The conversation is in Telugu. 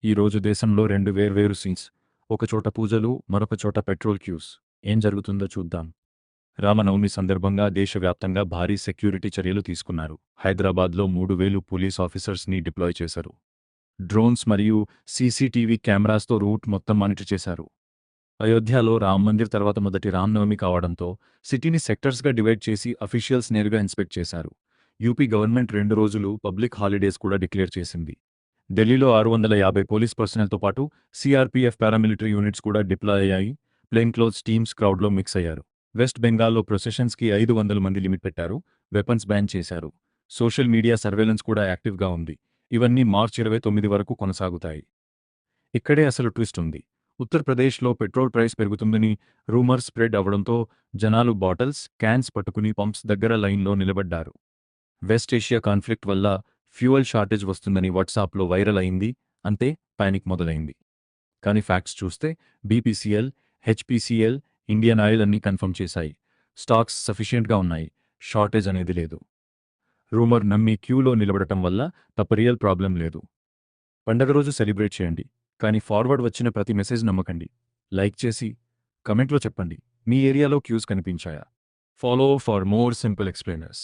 ఈరోజు దేశంలో రెండు వేర్వేరు సీన్స్. ఒకచోట పూజలు, మరొక చోట పెట్రోల్ క్యూస్. ఏం జరుగుతుందో చూద్దాం. రామనవమి సందర్భంగా దేశవ్యాప్తంగా భారీ సెక్యూరిటీ చర్యలు తీసుకున్నారు. హైదరాబాద్లో 3,000 పోలీస్ ఆఫీసర్స్ని డిప్లాయ్ చేశారు. డ్రోన్స్ మరియు సీసీటీవీ కెమెరాస్తో రూట్ మొత్తం మానిటర్ చేశారు. అయోధ్యలో రామ్ మందిర్ తర్వాత మొదటి రామనవమి కావడంతో సిటీని సెక్టర్స్గా డివైడ్ చేసి అఫీషియల్స్ నేరుగా ఇన్స్పెక్ట్ చేశారు. యూపీ గవర్నమెంట్ 2 రోజులు పబ్లిక్ హాలిడేస్ కూడా డిక్లేర్ చేసింది. ఢిల్లీలో 650 పోలీస్ పర్సనల్తో పాటు సిఆర్పీఎఫ్ పారామిలిటరీ యూనిట్స్ కూడా డిప్లాయ్ అయ్యాయి. ప్లెయిన్ క్లోత్స్ టీమ్స్ క్రౌడ్లో మిక్స్ అయ్యారు. వెస్ట్ బెంగాల్లో ప్రొసెషన్స్కి 500 మంది లిమిట్ పెట్టారు. వెపన్స్ బ్యాన్ చేశారు. సోషల్ మీడియా సర్వేలెన్స్ కూడా యాక్టివ్గా ఉంది. ఇవన్నీ మార్చి 29 వరకు కొనసాగుతాయి. ఇక్కడే అసలు ట్విస్ట్ ఉంది. ఉత్తరప్రదేశ్లో పెట్రోల్ ప్రైస్ పెరుగుతుందని రూమర్స్ స్ప్రెడ్ అవడంతో జనాలు బాటిల్స్, క్యాన్స్ పట్టుకుని పంప్స్ దగ్గర లైన్లో నిలబడ్డారు. వెస్ట్ ఏషియా కాన్ఫ్లిక్ట్ వల్ల ఫ్యూయల్ షార్టేజ్ వస్తుందని వాట్సాప్లో వైరల్ అయింది. అంతే, పానిక్ మొదలైంది. కానీ ఫ్యాక్ట్స్ చూస్తే బీపీసీఎల్, హెచ్పీసీఎల్, ఇండియన్ ఆయిల్ అన్నీ కన్ఫర్మ్ చేశాయి. స్టాక్స్ సఫిషియెంట్గా ఉన్నాయి. షార్టేజ్ అనేది లేదు. రూమర్ నమ్మి క్యూలో నిలబడటం వల్ల తప్ప రియల్ ప్రాబ్లం లేదు. పండగ రోజు సెలబ్రేట్ చేయండి, కానీ ఫార్వర్డ్ వచ్చిన ప్రతి మెసేజ్ నమ్మకండి. లైక్ చేసి కమెంట్లో చెప్పండి, మీ ఏరియాలో క్యూస్ కనిపించాయా? Follow for more simple ఎక్స్ప్లెయినర్స్.